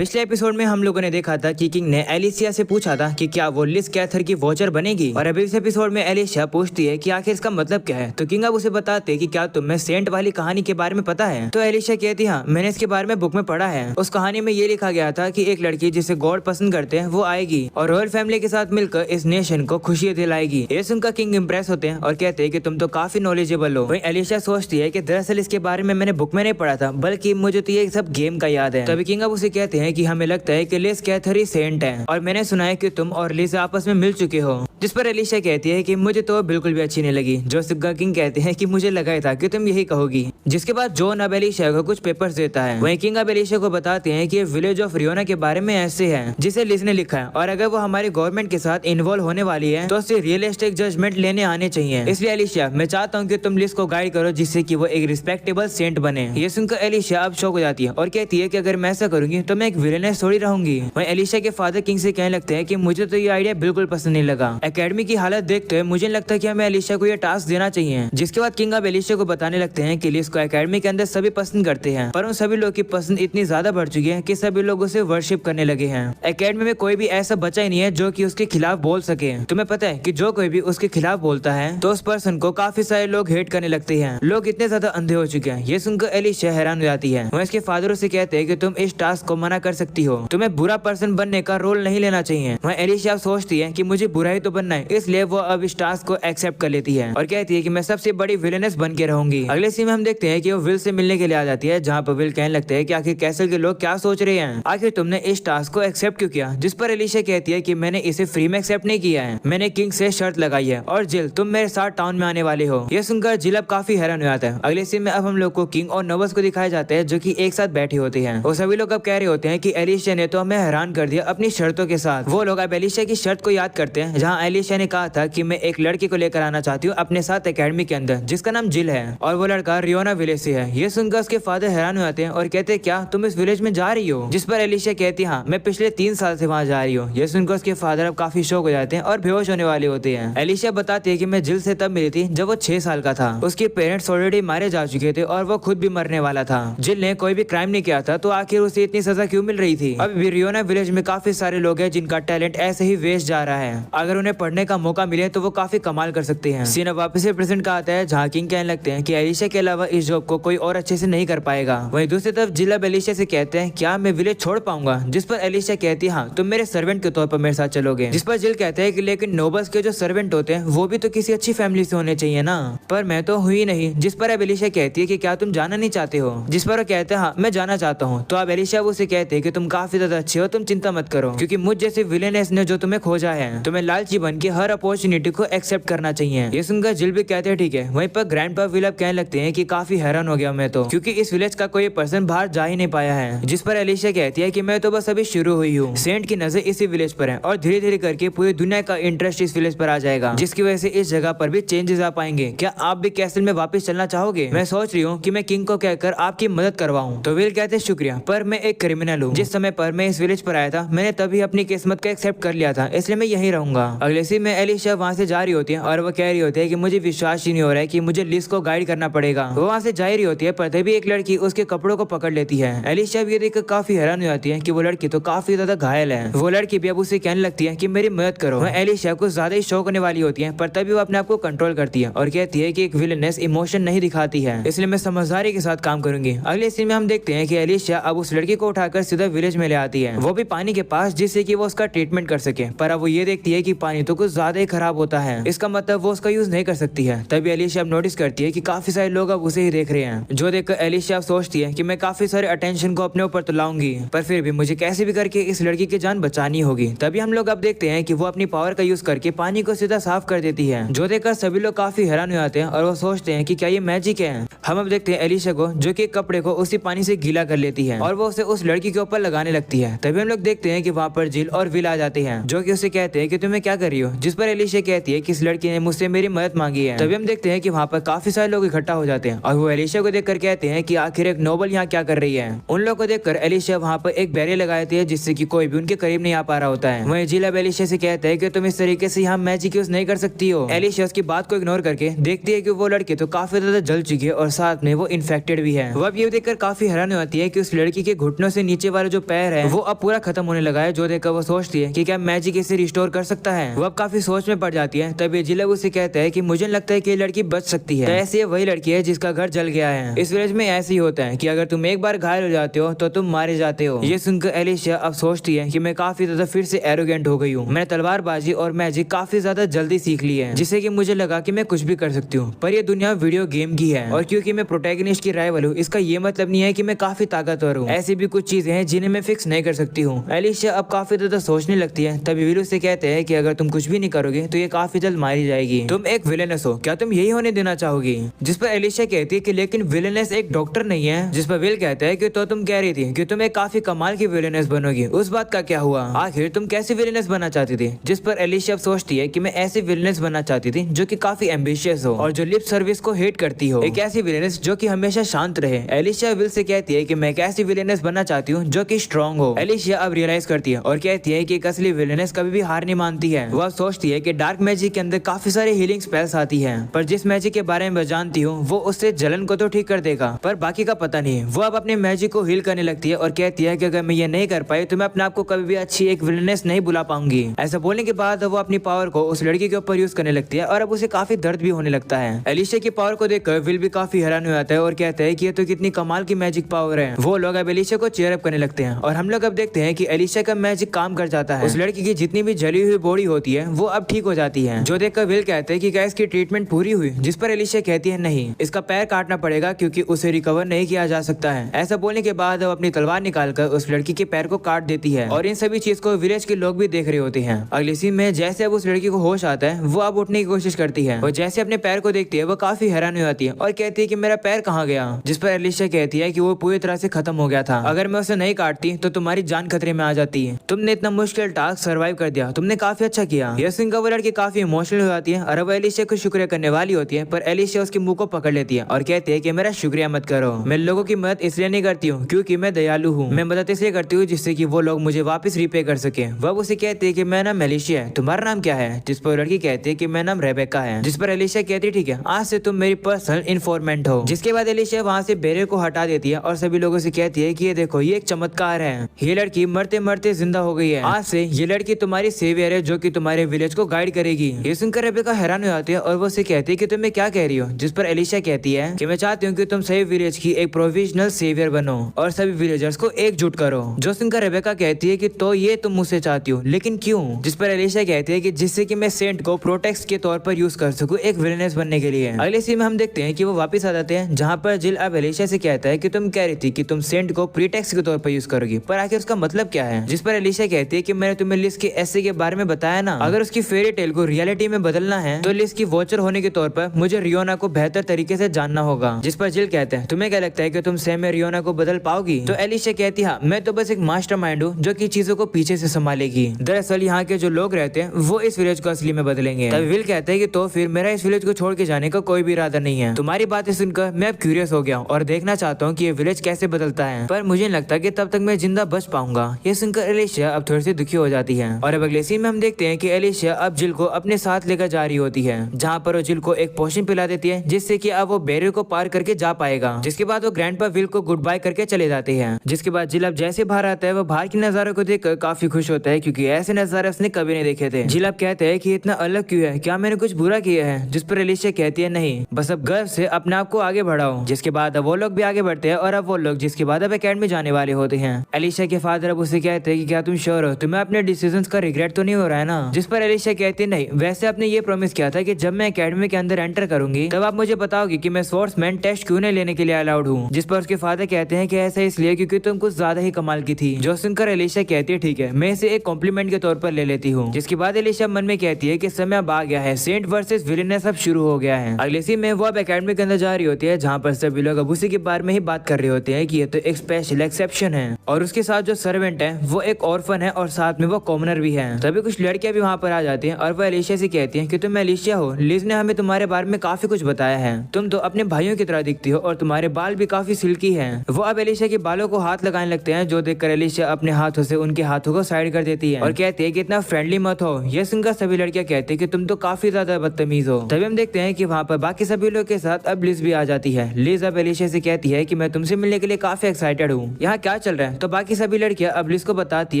पिछले एपिसोड में हम लोगों ने देखा था कि किंग ने एलिसिया से पूछा था कि क्या वो लिस कैथर की वॉचर बनेगी, और अभी इस एपिसोड में एलिसिया पूछती है कि आखिर इसका मतलब क्या है। तो किंग अब उसे बताते कि क्या तुम्हें सेंट वाली कहानी के बारे में पता है। तो एलिसिया कहती हाँ, मैंने इसके बारे में बुक में पढ़ा है। उस कहानी में ये लिखा गया था कि एक लड़की जिसे गॉड पसंद करते हैं वो आएगी और रॉयल फैमिली के साथ मिलकर इस नेशन को खुशियां दिलाएगी। ये सुनकर किंग इम्प्रेस होते हैं और कहते हैं कि तुम तो काफी नॉलेजेबल हो। वहीं एलिसिया सोचती है कि दरअसल इसके बारे में मैंने बुक में नहीं पढ़ा था, बल्कि मुझे तो ये सब गेम का याद है। तभी किंग अब उसे कहते हैं कि हमें लगता है कि लिस कैथर सेंट है और मैंने सुना है कि तुम और लिस आपस में मिल चुके हो। जिस पर एलिसिया कहती है कि मुझे तो बिल्कुल भी अच्छी नहीं लगी। जो सुग्गा किंग कहते हैं कि मुझे लगा ही था कि तुम यही कहोगी। जिसके बाद जॉन अब एलिसिया को कुछ पेपर्स देता है। वहीं किंग अब एलिसिया को बताते हैं कि विलेज ऑफ रियोना के बारे में ऐसे है जिसे लिस ने लिखा है, और अगर वो हमारी गवर्नमेंट के साथ इन्वॉल्व होने वाली है तो उससे रियलिस्टिक जजमेंट लेने आने चाहिए। इसलिए एलिसिया, मैं चाहता हूँ कि तुम लिस को गाइड करो जिससे कि वो एक रिस्पेक्टेबल सेंट बने। ये सुनकर एलिसिया अब शॉक हो जाती है और कहती है कि अगर मैं ऐसा करूंगी तो मैं एक विलेनेस थोड़ी रहूंगी। वहीं एलिसिया के फादर किंग से कहने लगते हैं कि मुझे तो ये आइडिया बिल्कुल पसंद नहीं लगा। एकेडमी की हालत देखते हुए मुझे लगता है कि हमें एलिसिया को ये टास्क देना चाहिए। जिसके बाद किंग अब एलिसिया को बताने लगते हैं कि लिस को एकेडमी के अंदर सभी पसंद करते हैं, पर उन सभी लोग की पसंद इतनी ज्यादा बढ़ चुकी है कि सभी लोग उसे वर्शिप करने लगे हैं। एकेडमी में कोई भी ऐसा बचा ही नहीं है जो कि उसके खिलाफ बोल सके। तुम्हें पता है कि जो कोई भी उसके खिलाफ बोलता है तो उस पर्सन को काफी सारे लोग हेट करने लगते हैं। लोग इतने ज्यादा अंधे हो चुके हैं। ये सुनकर एलिसिया हैरान हो जाती है। वह इसके फादर से कहते हैं कि तुम इस टास्क को मना कर सकती हो, तुम्हें बुरा पर्सन बनने का रोल नहीं लेना चाहिए। वह एलिसिया सोचती है कि मुझे बुरा ही तो बनना है, इसलिए वो अब इस टास्क को एक्सेप्ट कर लेती है और कहती है कि मैं सबसे बड़ी विलेनेस बन के रहूंगी। अगले सीन में हम देखते हैं कि वो विल से मिलने के लिए आ जाती है, जहाँ पर विल कहने लगते हैं कि आखिर कैसल के लोग क्या सोच रहे हैं, आखिर तुमने इस टास्क को एक्सेप्ट क्यों किया। जिस पर एलिसिया कहती है कि मैंने इसे फ्री में एक्सेप्ट नहीं किया है, मैंने किंग से शर्त लगाई है और जिल तुम मेरे साथ टाउन में आने वाले हो। ये सुनकर जिल अब काफी हैरान हो जाता है। अगले सीन में अब हम लोग को किंग और नोबस को दिखाए जाते हैं जो कि एक साथ बैठे होते हैं। वो सभी लोग अब कह रहे होते हैं कि एलिसिया ने तो हमें हैरान कर दिया अपनी शर्तों के साथ। वो लोग अब एलिसिया की शर्त को याद करते हैं, जहाँ एलिसिया ने कहा था कि मैं एक लड़की को लेकर आना चाहती हूँ अपने साथ एकेडमी के अंदर जिसका नाम जिल है, और वो लड़का रियोना विलेज से है। ये सुनकर उसके फादर हैरान हो जाते हैं और कहते हैं क्या तुम इस विलेज में जा रही हो। जिस पर एलिसिया कहती है हाँ, मैं पिछले 3 साल से वहाँ जा रही हूँ। ये सुनकर उसके फादर अब काफी शौक हो जाते हैं और बेहोश होने वाले होते हैं। एलिसिया बताती है कि मैं जिल से तब मिली थी जब वो 6 साल का था। उसके पेरेंट्स ऑलरेडी मारे जा चुके थे और वो खुद भी मरने वाला था। जिल ने कोई भी क्राइम नहीं किया था, तो आखिर उसे इतनी सजा क्यों मिल रही थी। अब रियोना विलेज में काफी सारे लोग हैं जिनका टैलेंट ऐसे ही वेस्ट जा रहा है। अगर उन्हें पढ़ने का मौका मिले तो वो काफी कमाल कर सकते हैं। सीन अब वापस से प्रेजेंट का आता है, जहाँ किंग कहने लगते हैं कि एलिसिया के अलावा इस जॉब को कोई और अच्छे से नहीं कर पाएगा। वहीं दूसरी तरफ जिल अब एलिसिया से कहते हैं क्या मैं विलेज छोड़ पाऊंगा। जिस पर एलिसिया कहती है हाँ, तुम मेरे सर्वेंट के तौर पर मेरे साथ चलोगे। जिस पर जिल कहते हैं कि लेकिन नोबल्स के जो सर्वेंट होते हैं वो भी तो किसी अच्छी फैमिली से होने चाहिए ना, पर मैं तो हुई नहीं। जिस पर अब एलिसिया कहती है कि क्या तुम जाना नहीं चाहते हो। जिस पर वो कहते हैं हाँ, मैं जाना चाहता हूँ। तो अब एलिसिया उसे कहते हैं कि तुम काफी ज्यादा अच्छे हो, तुम चिंता मत करो, क्योंकि मुझ जैसे विलेनेस ने जो तुम्हें खोजा है, तुम्हें लालची बन के हर अपॉर्चुनिटी को एक्सेप्ट करना चाहिए। ये सुनकर जिल भी कहते हैं ठीक है। वहीं पर ग्रैंडपा विल अब कहने लगते हैं कि काफी हैरान हो गया मैं तो, क्योंकि इस विलेज का कोई पर्सन बाहर जा ही नहीं पाया है। जिस पर एलिसिया कहती है कि मैं तो बस अभी शुरू हुई हूँ, सेंट की नजर इसी विलेज पर है और धीरे धीरे करके पूरी दुनिया का इंटरेस्ट इस विलेज पर आ जाएगा, जिसकी वजह से इस जगह पर भी चेंजेस आ पाएंगे। क्या आप भी कैसल में वापस चलना चाहोगे? मैं सोच रही हूँ कि मैं किंग को कहकर आपकी मदद करवाऊँ। तो विल कहते हैं शुक्रिया, पर मैं एक क्रिमिनल हूँ। जिस समय पर मैं इस विलेज पर आया था मैंने तभी अपनी किस्मत को एक्सेप्ट कर लिया था, इसलिए मैं यही रहूंगा। अगले सीन में एलिसिया वहाँ से जा रही होती है और वो कह रही होती है कि मुझे विश्वास ही नहीं हो रहा है कि मुझे लिस को गाइड करना पड़ेगा। वो वहाँ से जा रही होती है पर तभी एक लड़की उसके कपड़ों को पकड़ लेती है। एलिसिया भी ये देखकर काफी हैरान हो जाती है कि वो लड़की तो काफी ज्यादा घायल है। वो लड़की भी अब उसे कहने लगती है कि मेरी मदद करो। वह एलिसिया को ज्यादा ही शौक होने वाली होती है, पर तभी वो अपने आप को कंट्रोल करती है और कहती है कि एक विलेनेस इमोशन नहीं दिखाती है, इसलिए मैं समझदारी के साथ काम करूंगी। अगले सीन में हम देखते हैं कि एलिसिया अब उस लड़की को उठाकर सीधा विलेज में ले आती है, वो भी पानी के पास, जिससे कि वो उसका ट्रीटमेंट कर सके। पर अब वो ये देखती है कि पानी तो कुछ ज्यादा ही खराब होता है, इसका मतलब वो उसका यूज नहीं कर सकती है। तभी एलिसिया अब नोटिस करती है कि काफी सारे लोग अब उसे ही देख रहे हैं, जो देखकर एलिसिया सोचती है कि मैं काफी सारे अटेंशन को अपने ऊपर तो लाऊंगी, पर फिर भी मुझे कैसे भी करके इस लड़की की जान बचानी होगी। तभी हम लोग अब देखते हैं कि वो अपनी पावर का यूज करके पानी को सीधा साफ कर देती है, जो देखकर सभी लोग काफी हैरान हो जाते हैं और वो सोचते हैं कि क्या ये मैजिक है। हम अब देखते हैं एलिसिया को, जो कि कपड़े को उसी पानी से गीला कर लेती है और वो उसे उस लड़की के ऊपर लगाने लगती है। तभी हम लोग देखते हैं कि वहाँ पर जिल और विल आ जाते हैं, जो कि उसे कहते हैं कि तुम्हें क्या कर कर रही हो? जिस पर एलिशिया कहती है कि इस लड़की ने मुझसे मेरी मदद मांगी है। तभी हम देखते हैं कि वहाँ पर काफी सारे लोग इकट्ठा हो जाते हैं और वो एलिशिया को देखकर कहते हैं कि आखिर एक नोबल यहाँ क्या कर रही है। उन लोगों को देखकर एलिशिया वहाँ पर एक बैरियर लगा देती है जिससे कि कोई भी उनके करीब नहीं आ पा रहा होता है। वहीं जिल अब एलिशिया से कहता है कि तुम इस तरीके से यहाँ मैजिक यूज नहीं कर सकती हो। एलिशिया उसकी बात को इग्नोर करके देखती है कि वो लड़की तो काफी ज्यादा जल चुकी है और साथ में वो इन्फेक्टेड भी है। वो अब ये देखकर काफी हैरान होती है कि उस लड़की के घुटनों से नीचे वाला जो पैर है वो अब पूरा खत्म होने लगा है, जो देखकर वो सोचती है कि क्या मैजिक इसे रिस्टोर कर सकता है। वो अब काफी सोच में पड़ जाती है। तभी जिल उसे कहता है कि मुझे लगता है कि ये लड़की बच सकती है। तो ऐसे वही लड़की है जिसका घर जल गया है। इस विलेज में ऐसे ही होता है कि अगर तुम एक बार घायल हो जाते हो तो तुम मारे जाते हो। ये सुनकर एलिशिया अब सोचती है कि मैं काफी ज्यादा फिर से एरोगेंट हो गई हूँ। मैंने तलवारबाजी और मैजिक काफी ज्यादा जल्दी सीख ली है, जिससे कि मुझे लगा कि मैं कुछ भी कर सकती हूँ। पर ये दुनिया वीडियो गेम की है और क्योंकि मैं प्रोटैगनिस्ट की राइवल हूँ, इसका ये मतलब नहीं है कि मैं काफी ताकतवर हूँ। ऐसी भी कुछ चीजें हैं जिन्हें मैं फिक्स नहीं कर सकती हूँ। एलिशिया अब काफी ज्यादा सोचने लगती है। तभी विलू से कहते हैं कि अगर तुम कुछ भी नहीं करोगे तो ये काफी जल्द मारी जाएगी। तुम एक विलेनस हो, क्या तुम यही होने देना चाहोगी? जिस पर एलिशिया कहती है कि लेकिन विलेनस एक डॉक्टर नहीं है। जिस पर विल कहता है कि तो तुम कह रही थी कि तुम एक काफी कमाल की विलेनस बनोगी, उस बात का क्या हुआ? आखिर तुम कैसी विलेनस बनना चाहती थी? जिस पर एलिशिया सोचती है कि मैं ऐसी विलेनस बनना चाहती थी जो कि काफी एम्बिशियस हो और जो लिप सर्विस को हेट करती हो, एक ऐसी विलेनस जो कि हमेशा शांत रहे। एलिशिया विल से कहती है कि मैं एक ऐसी विलेनस बनना चाहती हूँ जो कि स्ट्रॉन्ग हो। एलिशिया अब रियलाइज करती है और कहती है कि एक असली विलेनस कभी भी हार नहीं मानती है। वह सोचती है कि डार्क मैजिक के अंदर काफी सारे हीलिंग स्पेल्स आती है, पर जिस मैजिक के बारे में मैं जानती हूँ वो उससे जलन को तो ठीक कर देगा, पर बाकी का पता नहीं। वो अब अपने मैजिक को हील करने लगती है और कहती है कि अगर मैं ये नहीं कर पाई तो मैं अपने आप को कभी भी अच्छी एक विलेनस नहीं बुला पाऊंगी। ऐसा बोलने के बाद वो अपनी पावर को उस लड़की के ऊपर यूज करने लगती है और अब उसे काफी दर्द भी होने लगता है। एलिशिया की पावर को देखकर विल भी काफी हैरान हो जाता है और कहता है कि ये तो कितनी कमाल की मैजिक पावर है। वो लोग अब एलिशिया को चीयर अप करने लगते हैं और हम लोग अब देखते हैं कि एलिशिया का मैजिक काम कर जाता है। उस लड़की की जितनी भी जली हुई बॉडी होती है वो अब ठीक हो जाती है, जो देखकर विल कहते हैं कि क्या इसकी ट्रीटमेंट पूरी हुई? जिस पर एलिशिया कहती है नहीं, इसका पैर काटना पड़ेगा क्योंकि उसे रिकवर नहीं किया जा सकता है। ऐसा बोलने के बाद वो अपनी तलवार निकालकर उस लड़की के पैर को काट देती है और इन सभी चीज को विलेज के लोग भी देख रहे होते हैं। अगली सीन में जैसे अब उस लड़की को होश आता है वो अब उठने की कोशिश करती है और जैसे अपने पैर को देखती है वो काफी हैरान हो जाती है और कहती है कि मेरा पैर कहाँ गया? जिस पर एलिशिया कहती है कि वो पूरी तरह से खत्म हो गया था। अगर मैं उसे नहीं काटती तो तुम्हारी जान खतरे में आ जाती है। तुमने इतना मुश्किल टास्क सर्वाइव कर दिया, तुमने काफी अच्छा किया। यह सुनकर वो लड़की काफी इमोशनल हो जाती है और वो एलिशिया को शुक्रिया करने वाली होती है, पर एलिशिया उसके मुंह को पकड़ लेती है और कहती है कि मेरा शुक्रिया मत करो। मैं लोगों की मदद इसलिए नहीं करती हूँ क्योंकि मैं दयालु हूँ, मैं मदद इसलिए करती हूँ जिससे कि वो लोग मुझे वापस रीपे कर सके। वह उसे कहती है कि मेरा नाम एलिशिया है, तुम्हारा नाम क्या है? जिस पर लड़की कहती है कि मेरा नाम रेबेका है। जिस पर एलिशिया कहती है ठीक है, आज से तुम मेरी पर्सनल इन्फॉर्मेंट हो। जिसके बाद एलिशिया वहाँ से बैरियर को हटा देती है और सभी लोगों से कहती है कि ये देखो, ये एक चमत्कार है, ये लड़की मरते मरते जिंदा हो गई है। आज से ये लड़की तुम्हारी सेवियर है जो कि तुम्हारे विलेज को गाइड करेगी। ये सुनकर रेबेका हैरान हो जाती है और वो उसे कहती है कि तुम क्या कह रही हो? जिस पर एलिशिया कहती है कि मैं चाहती हूँ कि तुम सभी विलेज की एक प्रोविजनल सेवियर बनो और सभी विलेजर्स को एकजुट करो। जो सुनकर रेबेका कहती है कि तो ये तुम मुझसे चाहती हो, लेकिन क्यों? जिस पर एलिशिया कहती है कि जिससे कि मैं सेंट को प्रोटेक्ट के तौर पर यूज कर सकूं एक विलेनेस बनने के लिए। अगले सीन में हम देखते हैं कि वो वापस आ जाते हैं जहाँ पर जिल अब एलिशिया से कहता है कि तुम कह रही थी कि तुम सेंट को प्रीटेक्स्ट के तौर पर यूज करोगी, पर आखिर उसका मतलब क्या है? जिस पर एलिशिया कहती है कि मैंने तुम्हें लिस के ऐसे के बारे में बताया ना, अगर उसकी फेरी टेल को रियलिटी में बदलना है तो लिस की वॉचर होने के तौर पर मुझे रियोना को बेहतर तरीके से जानना होगा। जिस पर जिल कहते हैं तुम्हें क्या लगता है कि तुम सैम में रियोना को बदल पाओगी? तो एलिशिया कहती है मैं तो बस एक मास्टरमाइंड हूँ जो कि चीजों को पीछे से संभालेगी। दरअसल यहाँ के जो लोग रहते हैं वो इस विलेज को असली में बदलेंगे। तभी विल कहते हैं कि तो फिर मेरा इस विलेज को छोड़ के जाने का कोई भी इरादा नहीं है। तुम्हारी बातें सुनकर मैं अब क्यूरियस हो गया हूँ और देखना चाहता हूँ कि ये विलेज कैसे बदलता है, पर मुझे नहीं लगता कि तब तक मैं जिंदा बच पाऊंगा। ये सुनकर एलिशिया अब थोड़ी सी दुखी हो जाती है और अब अगले सीन में हम देखते हैं कि एलिशिया अब जिल को अपने साथ लेकर जा रही होती है, जहाँ पर वो जिल को एक पोशन पिला देती है जिससे कि अब वो बैरियर को पार करके जा पाएगा। जिसके बाद वो ग्रैंडपा विल को गुड बाय करके चले जाते हैं। जिसके बाद जिल अब जैसे बाहर आता है वो बाहर के नजारों को देखकर काफी खुश होता है क्योंकि ऐसे नजारे उसने कभी नहीं देखे थे। जिल अब कहते हैं कि इतना अलग क्यों है, क्या मैंने कुछ बुरा किया है? जिस पर एलिशिया कहती है नहीं, बस अब गर्व से अपने आप को आगे बढ़ाओ। जिसके बाद अब वो लोग भी आगे बढ़ते हैं और अब वो लोग जिसके बाद अब एकेडमी जाने वाले होते हैं। एलिशिया के फादर अब उसे कहते हैं कि क्या तुम श्योर हो, तुम्हें अपने डिसीजंस का रिग्रेट तो नहीं हो रहा है ना? जिस पर एलिशिया कहती है नहीं, वैसे आपने ये प्रॉमिस किया था कि जब मैं एकेडमी के अंदर एंटर करूंगी तब आप मुझे बताओगे कि मैं स्वॉर्ड्समैन टेस्ट क्यों नहीं लेने के लिए अलाउड हूँ। जिस पर उसके फादर कहते हैं कि ऐसा इसलिए क्योंकि तुम कुछ ज्यादा ही कमाल की थी। जो सुनकर एलिशिया कहती है ठीक है, मैं इसे एक कॉम्प्लीमेंट के तौर पर ले लेती हूँ। जिसके बाद एलिशिया मन में कहती है कि समय अब आ गया है, सेंट वर्सेस विलेनेस अब शुरू हो गया है। अगले सीन में वो अब एकेडमी के अंदर जा रही होती है जहाँ पर सभी लोग अब उसी के बारे में ही बात कर रहे होते हैं कि ये तो एक स्पेशल एक्सेप्शन है और उसके साथ जो सर्वेंट है वो एक ऑर्फन है और साथ में वो कॉमनर भी है। तभी कुछ लड़कियां भी भी वहाँ पर आ जाती है और वो एलिशिया से कहती है कि तुम एलिशिया हो, लिज ने हमें तुम्हारे बारे में काफी कुछ बताया है, तुम तो अपने भाइयों की तरह दिखती हो और तुम्हारे बाल भी काफी सिल्की हैं। वो अब एलिशिया के बालों को हाथ लगाने लगते हैं, जो देखकर एलिशिया अपने हाथों से उनके हाथों को साइड कर देती है और कहती है कि इतना फ्रेंडली मत हो। ये सुनकर सभी लड़कियां कहती है कि तुम तो काफी ज्यादा बदतमीज हो। तभी हम देखते हैं कि वहाँ पर बाकी सभी लोग के साथ अब लिज भी आ जाती है। लिज अब एलिशिया से कहती है कि मैं तुमसे मिलने के लिए काफी एक्साइटेड हूँ, यहाँ क्या चल रहा है। तो बाकी सभी लड़कियां अब लिज को बताती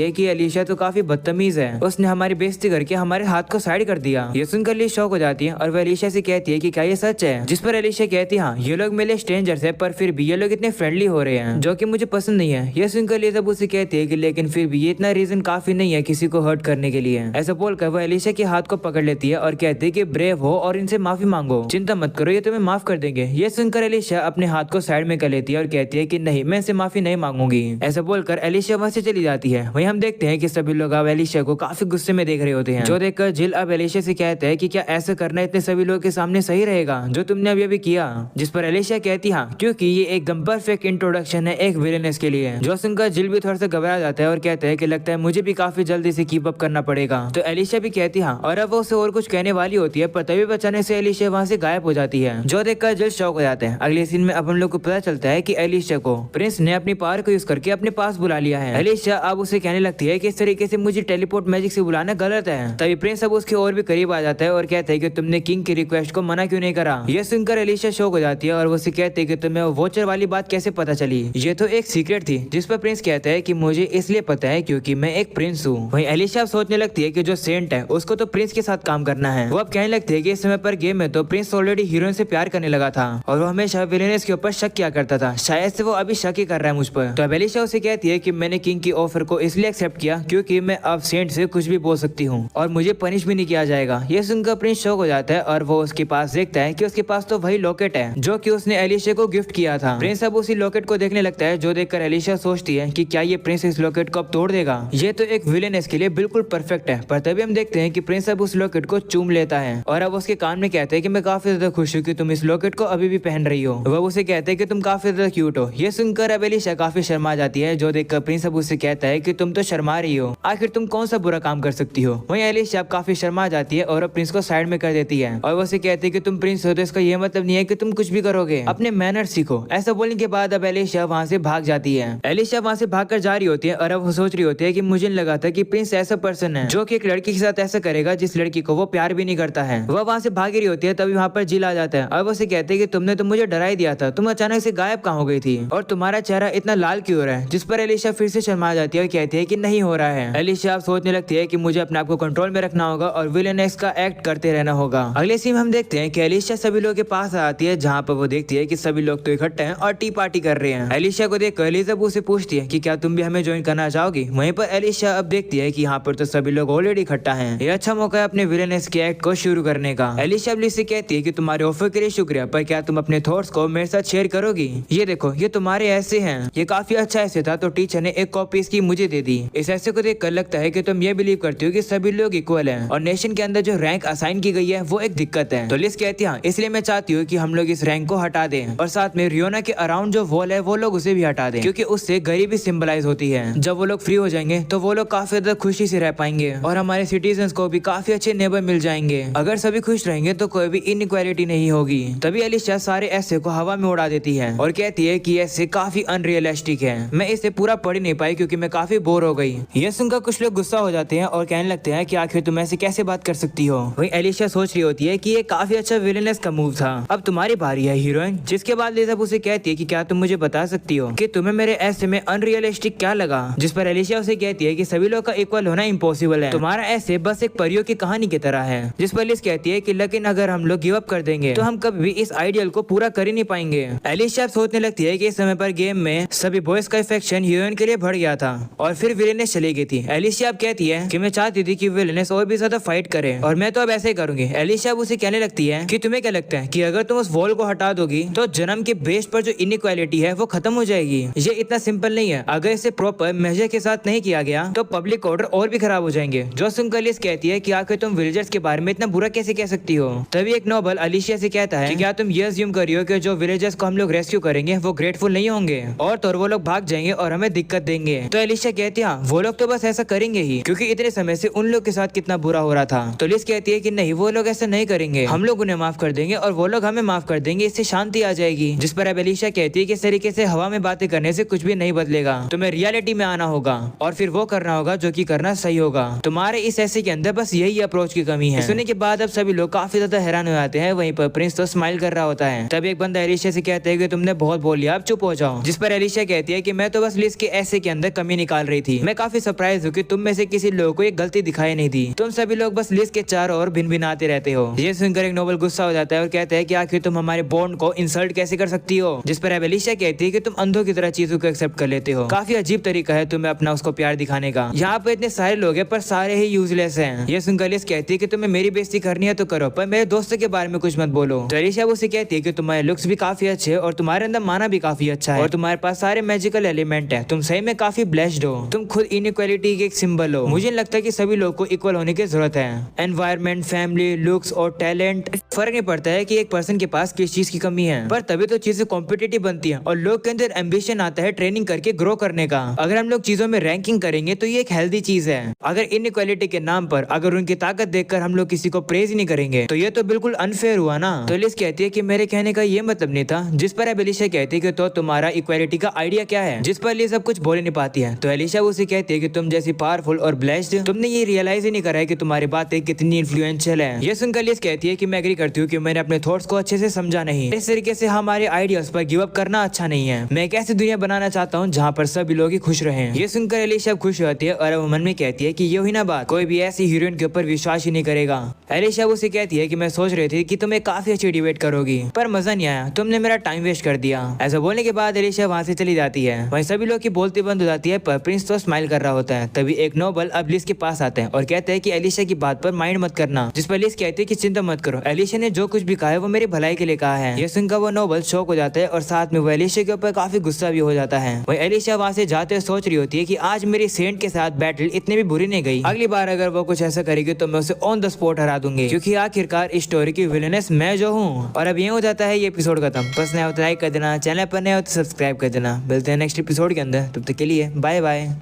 है कि एलिशिया तो काफी बदतमीज है, उसने हमारी बेइज्जती करके हमारे हाथ को साइड कर दिया। ये सुनकर लिज शॉक हो जाती है और वह एलिशिया से कहती है कि क्या ये सच है, जिस पर एलिशिया कहती है हाँ, ये लोग मेरे स्ट्रेंजर्स है पर फिर भी ये लोग इतने फ्रेंडली हो रहे हैं जो कि मुझे पसंद नहीं है। ये सुनकर लिज अब उसे कहती है कि लेकिन फिर भी ये इतना रीजन काफी नहीं है किसी को हर्ट करने के लिए। ऐसा बोलकर वो एलिशिया के हाथ को पकड़ लेती है और कहती है कि ब्रेव हो और इनसे माफी मांगो, चिंता मत करो, ये तुम्हें माफ कर देंगे। ये सुनकर एलिशिया अपने हाथ को साइड में कर लेती है और कहती है कि नहीं, मैं इनसे माफी नहीं मांगूंगी। ऐसा बोलकर एलिशिया वहाँ से चली जाती है। वहीं हम देखते हैं कि सभी लोग अब एलिशिया को काफी गुस्से में देख रहे होते हैं, जो देखकर जिल अब एलिशिया से कहते हैं कि क्या ऐसा करना इतने सभी लोगों के सामने सही रहेगा जो तुमने अभी किया। जिस पर एलिशिया कहती हाँ, क्योंकि ये एकदम परफेक्ट इंट्रोडक्शन है एक विलेनेस के लिए। जो सुनकर जिल भी थोड़ा सा घबरा जाता है और कहता है कि लगता है मुझे भी काफी जल्दी से कीप अप करना पड़ेगा। तो एलिशिया भी कहती हाँ, और अब वो उसे और कुछ कहने वाली होती है पर तभी बचाने से एलिशिया वहाँ से गायब हो जाती है, जो देखकर जिल शॉक हो जाते हैं। अगले सीन में अब हम लोग को पता चलता है कि एलिशिया को प्रिंस ने अपनी पावर को यूज करके अपने पास बुला लिया है। एलिशिया अब उसे कहने लगती है कि इस तरीके से मुझे टेलीपोर्ट मैजिक से बुलाना गलत है। तभी प्रिंस अब उसके और भी करीब आ जाता है और कहता है कि तुमने किंग की रिक्वेस्ट को मना क्यों नहीं करा। यह सुनकर एलिशिया शॉक हो जाती है और वो उसे कहते हैं कि तुम्हें वो वोचर वाली बात कैसे पता चली, ये तो एक सीक्रेट थी। जिस पर प्रिंस कहता है कि मुझे इसलिए पता है क्योंकि मैं एक प्रिंस हूँ। वहीं एलिशिया सोचने लगती है कि जो सेंट है उसको तो प्रिंस के साथ काम करना है। वो अब कहने लगती है कि इस समय पर गेम में तो प्रिंस ऑलरेडी हीरोइन से प्यार करने लगा था और वो हमेशा विलेनेस के ऊपर शक किया करता था, शायद से वो अभी शक ही कर रहा है मुझ पर। तो अब एलिशिया उसे कहती है कि मैंने किंग की ऑफर को इसलिए एक्सेप्ट किया क्योंकि मैं अब सेंट से कुछ भी बोल सकती हूँ और मुझे पनिश भी नहीं किया जाएगा। ये सुनकर प्रिंस शॉक हो जाता है और वो उसके पास देखता है कि उसके पास तो वही लॉकेट है जो कि उसने एलिशिया को गिफ्ट किया था। प्रिंस अब उसी लॉकेट को देखने लगता है, जो देखकर एलिशिया सोचती है कि क्या ये प्रिंस इस लॉकेट को अब तोड़ देगा, ये तो एक विलेनेस के लिए बिल्कुल परफेक्ट है। पर तभी हम देखते हैं कि प्रिंस अब उस लॉकेट को चूम लेता है और अब उसके कान में कहते हैं कि मैं काफी ज्यादा खुश हूँ कि तुम इस लॉकेट को अभी भी पहन रही हो। वह उसे कहते हैं कि तुम काफी ज्यादा क्यूट हो। ये सुनकर अब एलिशिया काफी शर्मा जाती है, जो देखकर प्रिंस अब उससे कहता है कि तुम तो शर्मा रही हो, आखिर तुम कौन सा बुरा काम कर सकती हो। वहीं एलिशिया काफी शर्मा जाती है और प्रिंस को साइड में कर देती है और वो उसे कहती है कि तुम प्रिंस हो तो इसका ये मतलब नहीं है कि तुम कुछ भी करोगे, अपने मैनर सीखो। ऐसा बोलने के बाद अब एलिशिया वहाँ से भाग जाती है। एलिशिया वहाँ से भागकर जा रही होती है और अब वो सोच रही होती है कि मुझे लगा था कि प्रिंस ऐसा पर्सन है जो कि एक लड़की के साथ ऐसा करेगा जिस लड़की को वो प्यार भी नहीं करता है। वह वहाँ से भाग रही होती है, तभी वहाँ पर जिल आ जाता है और वो उसे कहते हैं कि तुमने तो मुझे डरा ही दिया था, तुम अचानक से गायब कहाँ हो गई थी और तुम्हारा चेहरा इतना लाल क्यों हो रहा है। जिस पर एलिशिया फिर से शर्मा जाती है और कहती है कि नहीं हो रहा है। एलिशिया अब सोचने लगती है कि मुझे अपने आप को कंट्रोल में रखना होगा और विलेनेस का एक्ट करते रहना होगा। अगले सीन में हम देखते हैं कि एलिशिया सभी लोगों के पास आती है, जहाँ पर वो देखती है कि सभी लोग तो इकट्ठे हैं और टी पार्टी कर रहे हैं। एलिशिया को देखकर एलिजाबेथ उसे पूछती है कि क्या तुम भी हमें ज्वाइन करना चाहोगी। वहीं पर एलिशिया अब देखती है कि यहाँ पर तो सभी लोग ऑलरेडी इकट्ठा हैं, ये अच्छा मौका है अपने विलेनेस के एक्ट को शुरू करने का। एलिशिया लिज से कहती है कि तुम्हारे ऑफर के लिए शुक्रिया, पर क्या तुम अपने थॉट्स को मेरे साथ शेयर करोगी। ये देखो, ये तुम्हारे ऐसे हैं, ये काफी अच्छा ऐसे था तो टीचर ने एक कॉपी इसकी मुझे दे दी। इस ऐसे को देखकर लगता है कि तुम ये बिलीव करती हो कि सभी लोग इक्वल हैं और नेशन के अंदर जो रैंक असाइन की गई है वो एक दिक्कत है। तो लिज कहती है इसलिए मैं चाहती हूँ कि हम लोग इस रैंक को हटा दें और साथ में रियोना के अराउंड जो वॉल है वो लोग उसे भी हटा दें, क्योंकि उससे गरीबी सिंबलाइज होती है। जब वो लोग फ्री हो जाएंगे तो वो लोग काफी ज्यादा खुशी से रह पाएंगे और हमारे सिटीजन्स को भी काफी अच्छे नेबर मिल जाएंगे। अगर सभी खुश रहेंगे तो कोई भी इनइक्वालिटी नहीं होगी। तभी एलिशिया सारे ऐसे को हवा में उड़ा देती है और कहती है कि ऐसे काफी अनरियलिस्टिक है, मैं इसे पूरा पढ़ नहीं पाई क्योंकि मैं काफी बोर हो गई। ये सुनकर कुछ लोग गुस्सा हो जाते हैं और कहने लगते हैं कि आखिर तुम ऐसे कैसे बात कर सकती हो। वहीं एलिशिया सोच रही होती है कि ये काफी अच्छा विलेनेस का मूव था, अब तुम्हारी बारी है हीरोइन। जिसके बाद एलिजाबेथ उसे कहती है कि क्या तुम मुझे बता सकती हो कि तुम्हें मेरे ऐसे में अनरियलिस्टिक क्या लगा। जिस पर एलिशिया उसे कहती है कि सभी लोग का इक्वल होना इम्पॉसिबल है, तुम्हारा ऐसे बस एक परियों की कहानी की तरह है। जिस पर लिज कहती है कि लेकिन अगर हम लोग गिव अप कर देंगे तो हम कभी भी इस आइडियल को पूरा कर ही नहीं पाएंगे। एलिशिया सोचने लगती है कि इस समय पर गेम में सभी बॉयज का इफेक्शन हीरोइन के लिए बढ़ गया था और फिर विलेनेस चली गई थी। एलिशिया अब कहती है कि मैं चाहती थी कि विलेनेस और भी ज्यादा फाइट करे और मैं तो अब ऐसे ही करूंगी। एलिशिया उसे कहने लगती है कि तुम्हें क्या लगता है कि अगर तुम उस वॉल को हटा दोगी तो जन्म के बेस पर जो इनइक्वालिटी है वो खत्म हो जाएगी। ये इतना सिंपल नहीं है, अगर इसे प्रॉपर मेजर के साथ नहीं किया गया तो पब्लिक ऑर्डर और भी खराब हो जाएंगे। जो सुनकर लिज कहती है कि आखिर तुम विलेजर्स के बारे में इतना बुरा कैसे कह सकती हो। तभी एक नोबल एलिशिया से कहता है कि क्या तुम ये अज्यूम कर रही हो कि जो विलेजर्स को हम लोग रेस्क्यू करेंगे वो ग्रेटफुल नहीं होंगे और तो वो लोग भाग जाएंगे और हमें दिक्कत देंगे। तो एलिशिया कहती है वो लोग तो बस ऐसा करेंगे ही, क्योंकि इतने समय से उन लोग के साथ कितना बुरा हो रहा था। तो लिस कहती है कि नहीं, वो लोग ऐसा नहीं करेंगे, हम लोग उन्हें माफ कर देंगे और वो लोग हमें माफ कर देंगे, इससे शांति आ जाएगी। जिस पर अब एलिशा कहती है कि इस तरीके से हवा में बातें करने से कुछ भी नहीं बदलेगा, तुम्हें रियलिटी में आना होगा और फिर वो करना होगा जो कि करना सही होगा। तुम्हारे इस ऐसे के अंदर बस यही अप्रोच की कमी है। सुनने के बाद अब सभी लोग काफी ज्यादा हैरान हो जाते हैं। वहीं पर प्रिंस तो स्माइल कर रहा होता है। तब एक बंदा एलिशा से कहता है कि तुमने बहुत बोल लिया, अब चुप हो जाओ। जिस पर एलिशा कहती है कि मैं तो बस लिस के ऐसे के अंदर कमी निकाल रही थी। मैं काफी सरप्राइज हूँ कि तुम में से किसी लोगों को एक गलती दिखाई नहीं दी। तुम सभी लोग बस लिस के चारों ओर भिनभिनाते रहते हो। ये सुनकर एक नोबल गुस्सा हो जाता है और कहता है कि आखिर तुम हमारे बॉन्ड को इंसल्ट कैसे कर सकती हो। जिस पर अब एलिशा कहती है कि तुम अंधों की तरह चीजों को एक्सेप्ट कर लेते हो। काफी अजीब तरीका है तुम्हें अपना उसको प्यार दिखाने का। यहाँ पे इतने सारे लोग हैं पर सारे ही यूजलेस हैं। ये सुनकर लिस कहती है कि तुम्हें मेरी बेइज्जती करनी है तो करो, पर मेरे दोस्तों के बारे में कुछ मत बोलो। तो एलिशा उसे कहती है कि तुम्हारे लुक्स भी काफी अच्छे और तुम्हारे अंदर माना भी काफी अच्छा है और तुम्हारे पास सारे मैजिकल एलिमेंट है। तुम सही में काफी ब्लेस्ड हो। तुम खुद इनइक्वालिटी के एक सिंबल हो। मुझे लगता है कि सभी लोग को इक्वल होने की जरूरत है। एनवायरमेंट, फैमिली, लुक्स और टैलेंट, फर्क नहीं पड़ता है कि एक पर्सन के पास किस चीज की कमी है, पर तभी तो चीजें कॉम्पिटिटिव बनती है और लोग के अंदर एम्बिशन आता है ट्रेनिंग करके ग्रो करने का। अगर हम लोग चीजों में रैंकिंग करेंगे तो ये एक हेल्दी चीज है। अगर इनइक्वालिटी के नाम पर अगर उनकी ताकत देखकर हम लोग किसी को प्रेज ही नहीं करेंगे तो ये तो बिल्कुल अनफेयर हुआ ना। तो लिस कहती है कि मेरे कहने का ये मतलब नहीं था। जिस पर अब एलिशा कहती है कि तो तुम्हारा इक्वालिटी का आइडिया क्या है। जिस पर लिस अब कुछ बोल नहीं पाती है। तो एलिशा उसे कहती है कि तुम जैसी पावरफुल और ब्लेस्ड, तुमने ये रियलाइज ही नहीं करा है कि तुम्हारी बातें कितनी इन्फ्लुएंशियल है। ये सुनकर लिस कहती है कि मैं एग्री करती हूँ कि मैंने अपने थॉट्स को अच्छे से समझा नहीं। इस तरीके से हमारे आइडियाज पर गिव अप करना अच्छा नहीं है। मैं एक ऐसी दुनिया बनाना चाहता हूँ जहाँ पर सभी लोग ही खुश रहें। ये सुनकर एलिशा खुश होती है और वो मन में कहती है कि ये हुई ना बात, कोई भी ऐसी हीरोइन के ऊपर विश्वास ही नहीं करेगा। एलिशा उसे कहती है कि मैं सोच रही थी कि तुम एक काफी अच्छी डिबेट करोगी, पर मजा नहीं आया, तुमने मेरा टाइम वेस्ट कर दिया। ऐसा बोलने के बाद एलिशा वहाँ से चली जाती है। वहीं सभी लोग की बोलती बंद हो जाती है, पर प्रिंस तो स्माइल कर रहा होता है। तभी एक नोबल अब लिस के पास आते हैं और कहते हैं कि एलिशा की बात पर माइंड मत करना। जिस पर लिस कहती है कि चिंता मत करो, एलिशा ने जो कुछ भी कहा है वो मेरी भलाई के लिए कहा है। ये सुनकर वो नोबल शॉक हो जाता है और साथ में वो एलिशा के ऊपर काफी गुस्सा भी हो जाता है। वही एलिशा वहाँ से जाते सोच रही होती है कि आज मेरी सेंट के साथ बैटल इतनी भी बुरी नहीं गई, अगली बार अगर वो कुछ ऐसा करेगी तो मैं उसे ऑन द स्पॉट हरा दूंगी, क्योंकि आखिरकार इस स्टोरी की विलेनेस मैं जो हूँ। और अब ये हो जाता है ये एपिसोड खत्म। पसंद आया तो लाइक कर देना, चैनल पर नए हो तो सब्सक्राइब कर देना। मिलते हैं नेक्स्ट एपिसोड के अंदर, तब तक के लिए बाय बाय।